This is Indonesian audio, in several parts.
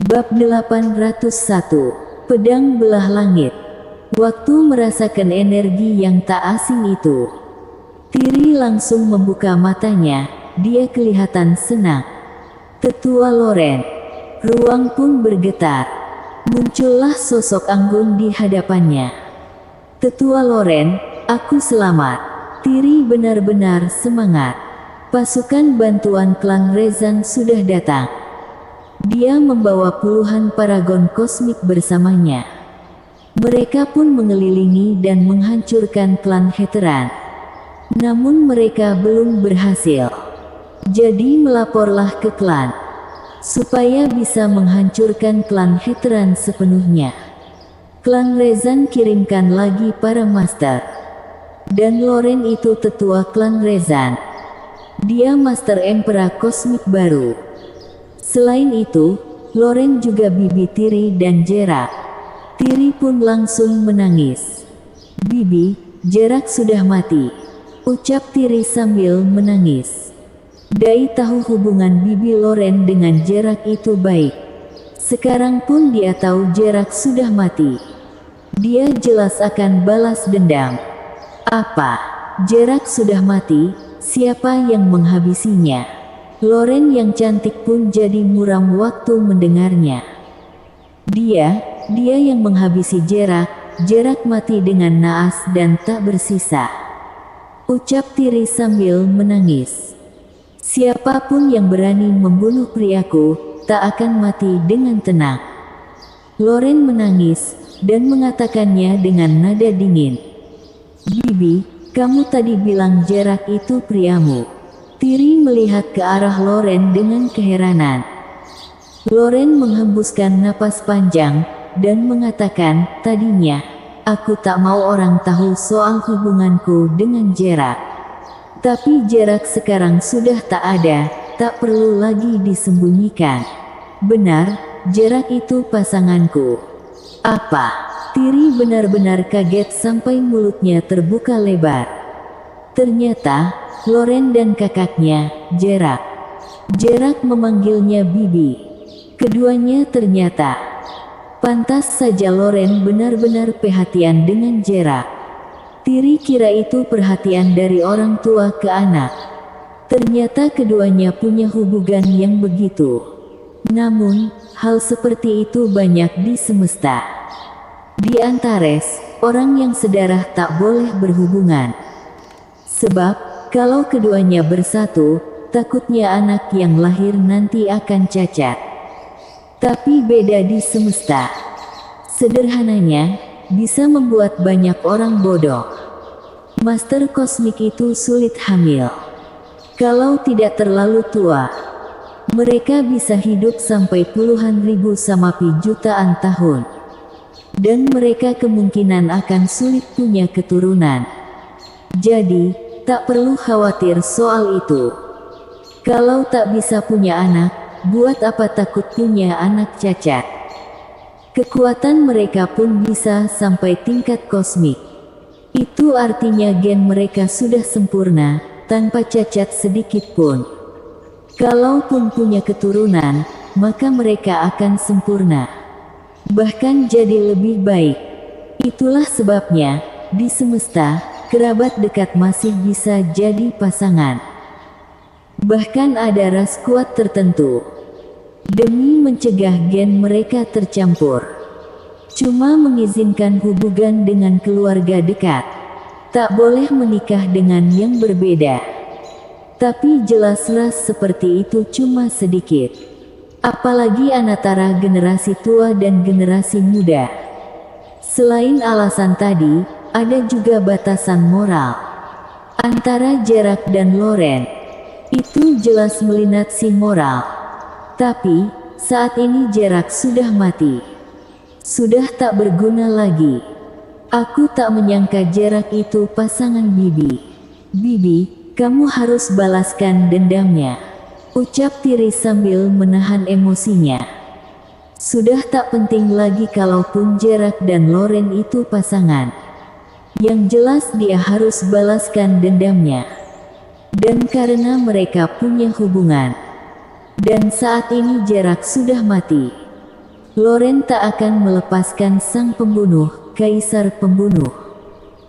Bab 801. Pedang Belah Langit. Waktu merasakan energi yang tak asing itu, Tiri langsung membuka matanya. Dia kelihatan senang. Tetua Loren. Ruang pun bergetar. Muncullah sosok anggun di hadapannya. Tetua Loren, aku selamat. Tiri benar-benar semangat. Pasukan bantuan klan Rezan sudah datang. Dia membawa puluhan paragon kosmik bersamanya. Mereka pun mengelilingi dan menghancurkan klan Heteran. Namun mereka belum berhasil. Jadi melaporlah ke klan, supaya bisa menghancurkan klan Heteran sepenuhnya. Klan Rezan kirimkan lagi para master. Dan Loren itu tetua klan Rezan. Dia master Emperor kosmik baru. Selain itu, Loren juga bibi Tiri dan Jerak. Tiri pun langsung menangis. Bibi, Jerak sudah mati, ucap Tiri sambil menangis. Dai tahu hubungan bibi Loren dengan Jerak itu baik. Sekarang pun dia tahu Jerak sudah mati. Dia jelas akan balas dendam. Apa? Jerak sudah mati, siapa yang menghabisinya? Loren yang cantik pun jadi muram waktu mendengarnya. Dia yang menghabisi Jerak. Jerak mati dengan naas dan tak bersisa, ucap Tiri sambil menangis. Siapapun yang berani membunuh priaku, tak akan mati dengan tenang. Loren menangis, dan mengatakannya dengan nada dingin. Bibi, kamu tadi bilang Jerak itu priamu. Tiri melihat ke arah Loren dengan keheranan. Loren menghembuskan napas panjang, dan mengatakan, tadinya, aku tak mau orang tahu soal hubunganku dengan Jerak. Tapi Jerak sekarang sudah tak ada, tak perlu lagi disembunyikan. Benar, Jerak itu pasanganku. Apa? Tiri benar-benar kaget sampai mulutnya terbuka lebar. Ternyata, Loren dan kakaknya, Jerak. Jerak memanggilnya bibi. Keduanya ternyata. Pantas saja Loren benar-benar perhatian dengan Jerak. Tiri kira itu perhatian dari orang tua ke anak. Ternyata keduanya punya hubungan yang begitu. Namun, hal seperti itu banyak di semesta. Di Antares, orang yang sedarah tak boleh berhubungan. Sebab, kalau keduanya bersatu, takutnya anak yang lahir nanti akan cacat. Tapi beda di semesta. Sederhananya, bisa membuat banyak orang bodoh. Master kosmik itu sulit hamil. Kalau tidak terlalu tua, mereka bisa hidup sampai puluhan ribu sampai jutaan tahun. Dan mereka kemungkinan akan sulit punya keturunan. Jadi, tak perlu khawatir soal itu. Kalau tak bisa punya anak, buat apa takut punya anak cacat? Kekuatan mereka pun bisa sampai tingkat kosmik. Itu artinya gen mereka sudah sempurna, tanpa cacat sedikit pun. Kalaupun punya keturunan, maka mereka akan sempurna. Bahkan jadi lebih baik. Itulah sebabnya, di semesta, kerabat dekat masih bisa jadi pasangan. Bahkan ada ras kuat tertentu. Demi mencegah gen mereka tercampur, cuma mengizinkan hubungan dengan keluarga dekat. Tak boleh menikah dengan yang berbeda. Tapi jelas ras seperti itu cuma sedikit. Apalagi antara generasi tua dan generasi muda. Selain alasan tadi, ada juga batasan moral antara Jerak dan Loren. Itu jelas melinatsi moral. Tapi, saat ini Jerak sudah mati. Sudah tak berguna lagi. Aku tak menyangka Jerak itu pasangan bibi. Bibi, kamu harus balaskan dendamnya, ucap Tiri sambil menahan emosinya. Sudah tak penting lagi kalaupun Jerak dan Loren itu pasangan. Yang jelas dia harus balaskan dendamnya. Dan karena mereka punya hubungan. Dan saat ini Jerak sudah mati. Loren tak akan melepaskan sang pembunuh, kaisar pembunuh.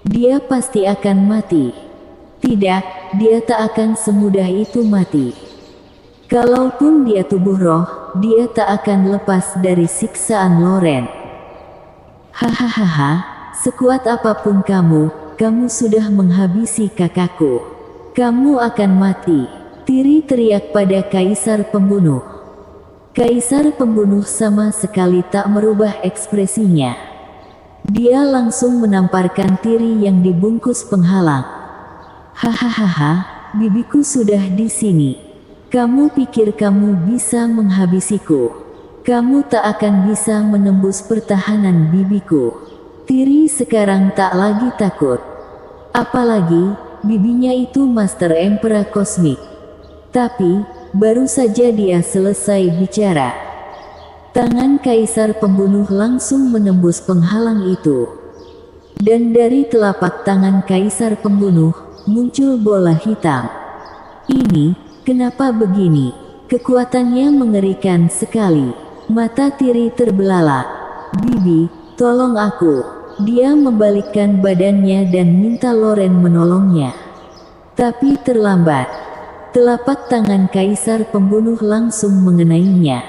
Dia pasti akan mati. Tidak, dia tak akan semudah itu mati. Kalaupun dia tubuh roh, dia tak akan lepas dari siksaan Loren. Hahaha, sekuat apapun kamu sudah menghabisi kakakku. Kamu akan mati. Tiri teriak pada kaisar pembunuh. Kaisar pembunuh sama sekali tak merubah ekspresinya. Dia langsung menamparkan Tiri yang dibungkus penghalang. Hahaha, bibiku sudah di sini. Kamu pikir kamu bisa menghabisiku? Kamu tak akan bisa menembus pertahanan bibiku. Tiri sekarang tak lagi takut. Apalagi, bibinya itu Master Emperor Kosmik. Tapi, baru saja dia selesai bicara. Tangan kaisar pembunuh langsung menembus penghalang itu. Dan dari telapak tangan kaisar pembunuh, muncul bola hitam. Ini, kenapa begini? Kekuatannya mengerikan sekali. Mata Tiri terbelalak. Bibi, tolong aku. Dia membalikkan badannya dan minta Loren menolongnya. Tapi terlambat. Telapak tangan kaisar pembunuh langsung mengenainya.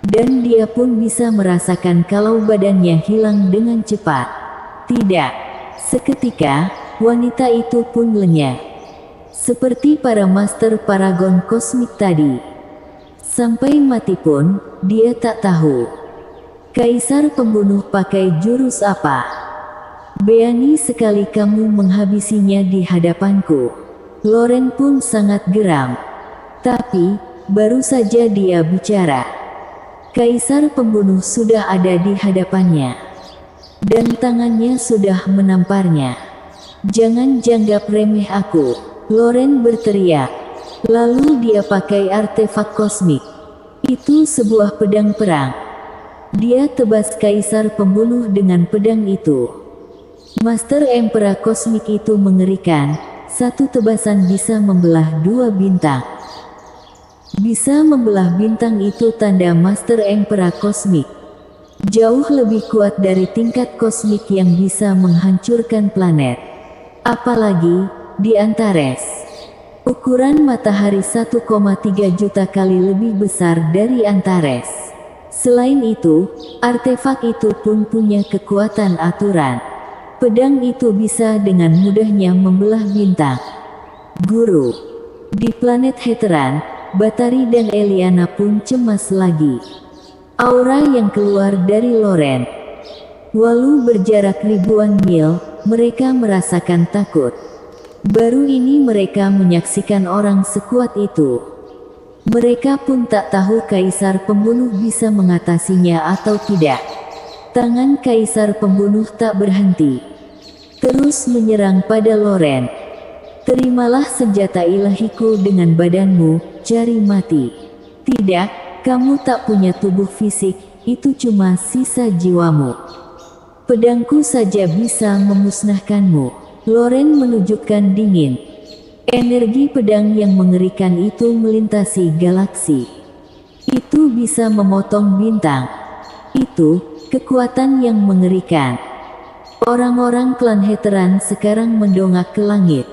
Dan dia pun bisa merasakan kalau badannya hilang dengan cepat. Tidak. Seketika, wanita itu pun lenyap. Seperti para Master Paragon Kosmik tadi. Sampai mati pun, dia tak tahu. Kaisar pembunuh pakai jurus apa? Berani sekali kamu menghabisinya di hadapanku. Loren pun sangat geram. Tapi, baru saja dia bicara. Kaisar pembunuh sudah ada di hadapannya. Dan tangannya sudah menamparnya. Jangan janggap remeh aku. Loren berteriak. Lalu dia pakai artefak kosmik. Itu sebuah pedang perang. Dia tebas kaisar pembunuh dengan pedang itu. Master Emperor Kosmik itu mengerikan. Satu tebasan bisa membelah 2 bintang. Bisa membelah bintang itu tanda Master Emperor Kosmik. Jauh lebih kuat dari tingkat kosmik yang bisa menghancurkan planet. Apalagi di Antares. Ukuran matahari 1,3 juta kali lebih besar dari Antares. Selain itu, artefak itu pun punya kekuatan aturan. Pedang itu bisa dengan mudahnya membelah bintang. Guru. Di planet Heteran, Batari dan Eliana pun cemas lagi. Aura yang keluar dari Loren. Walau berjarak ribuan mil, mereka merasakan takut. Baru ini mereka menyaksikan orang sekuat itu. Mereka pun tak tahu kaisar pembunuh bisa mengatasinya atau tidak. Tangan kaisar pembunuh tak berhenti. Terus menyerang pada Loren. Terimalah senjata ilahiku dengan badanmu, cari mati. Tidak, kamu tak punya tubuh fisik, itu cuma sisa jiwamu. Pedangku saja bisa memusnahkanmu. Loren menunjukkan dingin. Energi pedang yang mengerikan itu melintasi galaksi. Itu bisa memotong bintang. Itu kekuatan yang mengerikan. Orang-orang klan Heteran sekarang mendongak ke langit.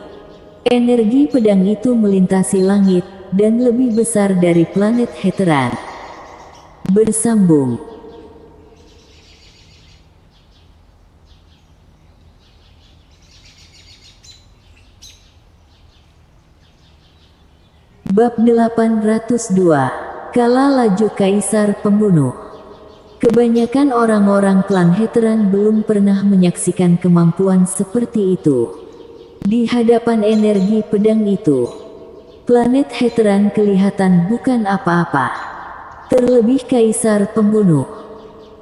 Energi pedang itu melintasi langit dan lebih besar dari planet Heteran. Bersambung. Bab 802. Kala laju kaisar pembunuh. Kebanyakan orang-orang klan Heteran belum pernah menyaksikan kemampuan seperti itu. Di hadapan energi pedang itu, planet Heteran kelihatan bukan apa-apa. Terlebih kaisar pembunuh.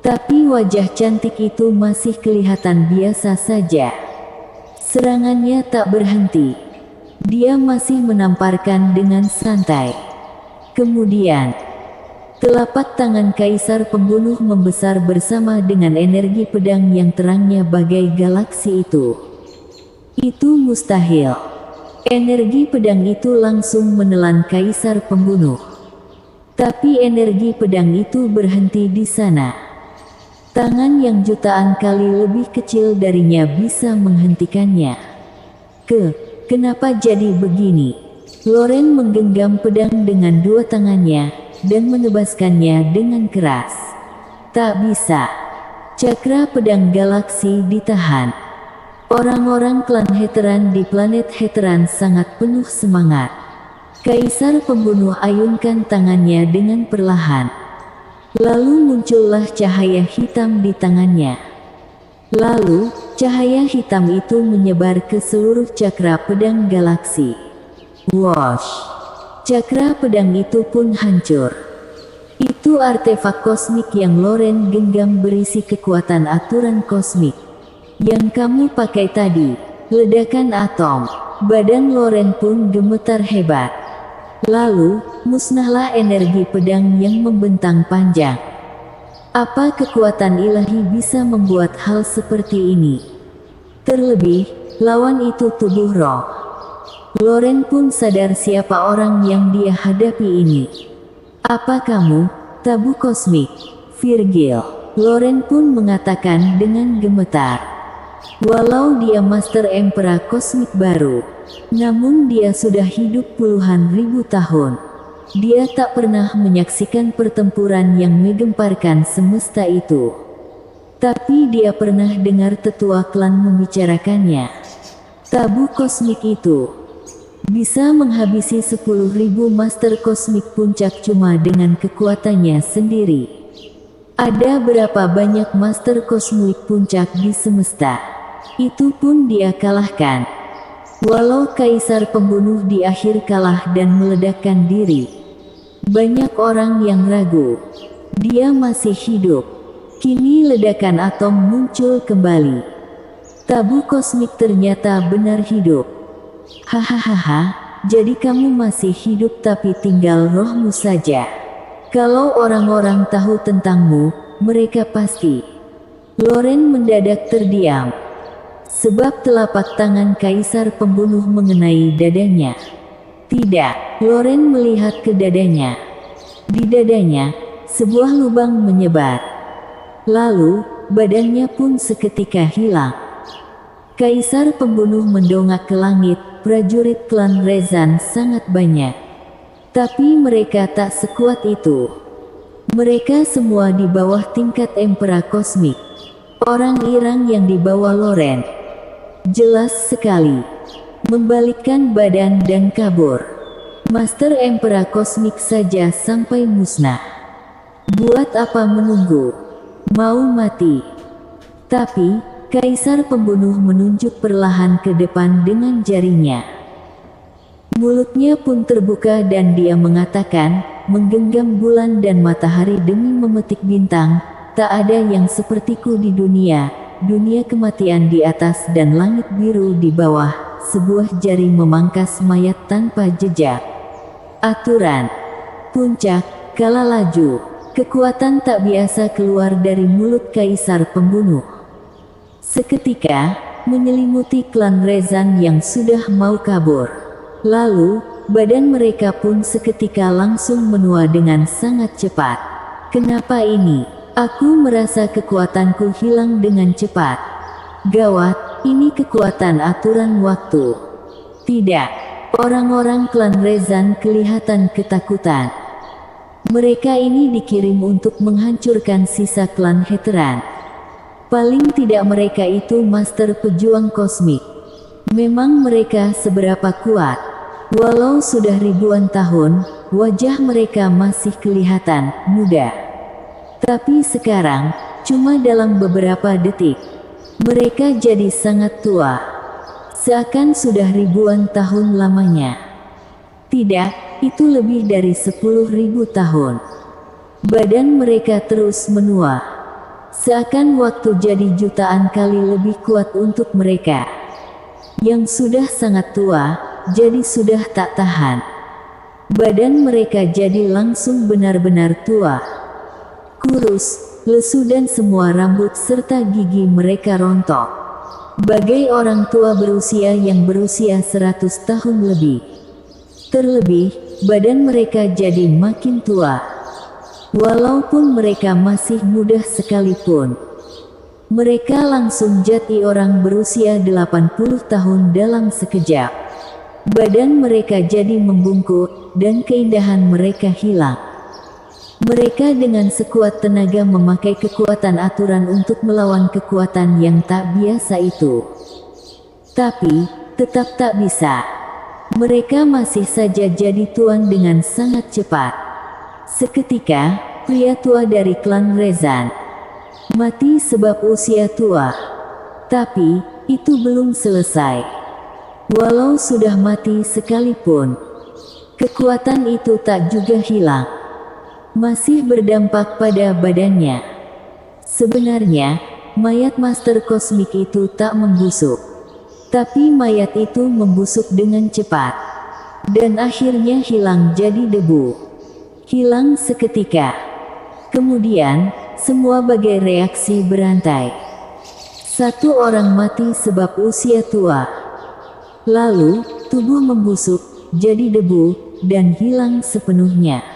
Tapi wajah cantik itu masih kelihatan biasa saja. Serangannya tak berhenti. Dia masih menamparkan dengan santai. Kemudian, telapak tangan kaisar pembunuh membesar bersama dengan energi pedang yang terangnya bagai galaksi itu. Itu mustahil. Energi pedang itu langsung menelan kaisar pembunuh. Tapi energi pedang itu berhenti di sana. Tangan yang jutaan kali lebih kecil darinya bisa menghentikannya. Kenapa jadi begini? Loren menggenggam pedang dengan dua tangannya dan menebaskannya dengan keras. Tak bisa. Cakra pedang galaksi ditahan. Orang-orang klan Heteran di planet Heteran sangat penuh semangat. Kaisar pembunuh ayunkan tangannya dengan perlahan. Lalu muncullah cahaya hitam di tangannya. Lalu, cahaya hitam itu menyebar ke seluruh cakra pedang galaksi. Wosh! Cakra pedang itu pun hancur. Itu artefak kosmik yang Loren genggam berisi kekuatan aturan kosmik. Yang kamu pakai tadi, ledakan atom. Badan Loren pun gemetar hebat. Lalu, musnahlah energi pedang yang membentang panjang. Apa kekuatan ilahi bisa membuat hal seperti ini? Terlebih, lawan itu tubuh roh. Loren pun sadar siapa orang yang dia hadapi ini. Apa kamu, tabu kosmik, Virgil? Loren pun mengatakan dengan gemetar. Walau dia Master Emperor kosmik baru, namun dia sudah hidup puluhan ribu tahun. Dia tak pernah menyaksikan pertempuran yang menggemparkan semesta itu. Tapi dia pernah dengar tetua klan membicarakannya. Tabu kosmik itu bisa menghabisi 10.000 Master Kosmik Puncak cuma dengan kekuatannya sendiri. Ada berapa banyak Master Kosmik Puncak di semesta? Itu pun dia kalahkan. Walau Kaisar Pembunuh di akhir kalah dan meledakkan diri, banyak orang yang ragu. Dia masih hidup. Kini ledakan atom muncul kembali. Tabu kosmik ternyata benar hidup. Hahaha, jadi kamu masih hidup tapi tinggal rohmu saja. Kalau orang-orang tahu tentangmu, mereka pasti. Loren mendadak terdiam. Sebab telapak tangan Kaisar Pembunuh mengenai dadanya. Tidak, Loren melihat ke dadanya. Di dadanya, sebuah lubang menyebar. Lalu, badannya pun seketika hilang. Kaisar Pembunuh mendongak ke langit, prajurit klan Rezan sangat banyak. Tapi mereka tak sekuat itu. Mereka semua di bawah tingkat Emperor Kosmik. Orang Irang yang dibawa Loren jelas sekali membalikkan badan dan kabur. Master Emperor Kosmik saja sampai musnah. Buat apa menunggu? Mau mati. Tapi, Kaisar Pembunuh menunjuk perlahan ke depan dengan jarinya. Mulutnya pun terbuka dan dia mengatakan, menggenggam bulan dan matahari demi memetik bintang, tak ada yang sepertiku di dunia. Dunia kematian di atas dan langit biru di bawah, sebuah jari memangkas mayat tanpa jejak. Aturan. Puncak, kala laju. Kekuatan tak biasa keluar dari mulut Kaisar Pembunuh. Seketika, menyelimuti klan Rezan yang sudah mau kabur. Lalu, badan mereka pun seketika langsung menua dengan sangat cepat. Kenapa ini? Aku merasa kekuatanku hilang dengan cepat. Gawat, ini kekuatan aturan waktu. Tidak, orang-orang klan Rezan kelihatan ketakutan. Mereka ini dikirim untuk menghancurkan sisa klan Heteran. Paling tidak mereka itu master pejuang kosmik. Memang mereka seberapa kuat. Walau sudah ribuan tahun, wajah mereka masih kelihatan muda. Tapi sekarang, cuma dalam beberapa detik, mereka jadi sangat tua. Seakan sudah ribuan tahun lamanya. Tidak, itu lebih dari 10.000 tahun. Badan mereka terus menua. Seakan waktu jadi jutaan kali lebih kuat untuk mereka. Yang sudah sangat tua, jadi sudah tak tahan. Badan mereka jadi langsung benar-benar tua. Kurus, lesu dan semua rambut serta gigi mereka rontok. Bagai orang tua berusia yang berusia 100 tahun lebih. Terlebih, badan mereka jadi makin tua. Walaupun mereka masih muda sekalipun, mereka langsung jadi orang berusia 80 tahun dalam sekejap. Badan mereka jadi membungkuk, dan keindahan mereka hilang. Mereka dengan sekuat tenaga memakai kekuatan aturan untuk melawan kekuatan yang tak biasa itu. Tapi, tetap tak bisa. Mereka masih saja jadi tuan dengan sangat cepat. Seketika, pria tua dari klan Rezan mati sebab usia tua. Tapi, itu belum selesai. Walau sudah mati sekalipun, kekuatan itu tak juga hilang. Masih berdampak pada badannya. Sebenarnya, mayat Master Kosmik itu tak membusuk. Tapi mayat itu membusuk dengan cepat. Dan akhirnya hilang jadi debu. Hilang seketika. Kemudian, semua bagai reaksi berantai. Satu orang mati sebab usia tua. Lalu, tubuh membusuk, jadi debu, dan hilang sepenuhnya.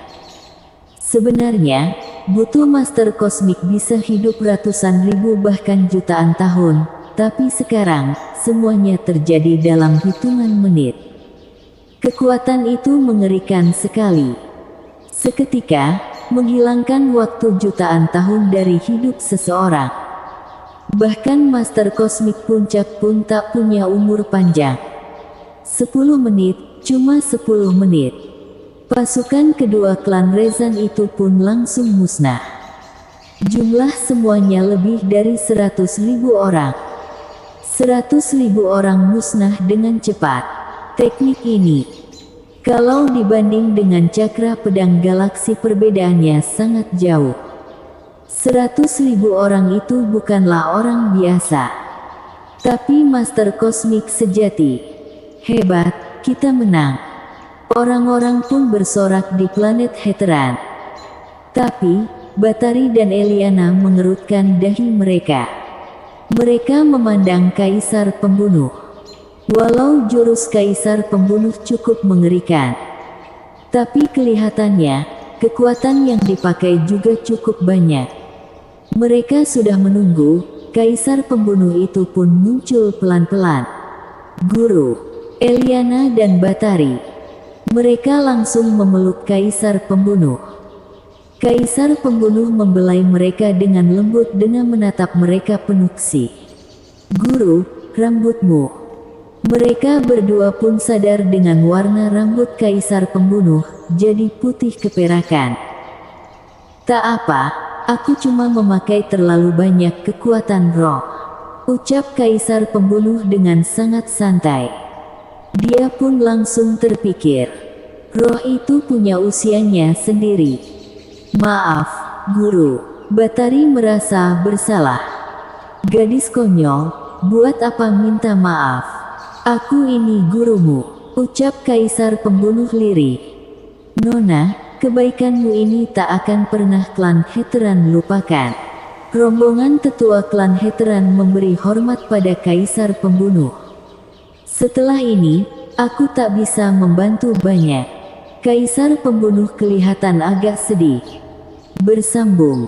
Sebenarnya, butuh Master Kosmik bisa hidup ratusan ribu bahkan jutaan tahun, tapi sekarang, semuanya terjadi dalam hitungan menit. Kekuatan itu mengerikan sekali. Seketika, menghilangkan waktu jutaan tahun dari hidup seseorang. Bahkan Master Kosmik Puncak pun tak punya umur panjang. 10 menit, cuma 10 menit. Pasukan kedua klan Rezan itu pun langsung musnah. Jumlah semuanya lebih dari 100.000 orang. 100.000 orang musnah dengan cepat. Teknik ini, kalau dibanding dengan cakra pedang galaksi perbedaannya sangat jauh. 100.000 orang itu bukanlah orang biasa. Tapi Master Kosmik sejati. Hebat, kita menang. Orang-orang pun bersorak di planet Heteran. Tapi, Batari dan Eliana mengerutkan dahi mereka. Mereka memandang Kaisar Pembunuh. Walau jurus Kaisar Pembunuh cukup mengerikan, tapi kelihatannya, kekuatan yang dipakai juga cukup banyak. Mereka sudah menunggu, Kaisar Pembunuh itu pun muncul pelan-pelan. Guru, Eliana dan Batari. Mereka langsung memeluk Kaisar Pembunuh. Kaisar Pembunuh membelai mereka dengan lembut dengan menatap mereka penuh kasih. Guru, rambutmu. Mereka berdua pun sadar dengan warna rambut Kaisar Pembunuh, jadi putih keperakan. Tak apa, aku cuma memakai terlalu banyak kekuatan roh, ucap Kaisar Pembunuh dengan sangat santai. Dia pun langsung terpikir, roh itu punya usianya sendiri. Maaf, Guru. Batari merasa bersalah. Gadis konyol, buat apa minta maaf? Aku ini gurumu, ucap Kaisar Pembunuh lirih. Nona, kebaikanmu ini tak akan pernah klan Heteran lupakan. Rombongan tetua klan Heteran memberi hormat pada Kaisar Pembunuh. Setelah ini, aku tak bisa membantu banyak. Kaisar Pembunuh kelihatan agak sedih. Bersambung.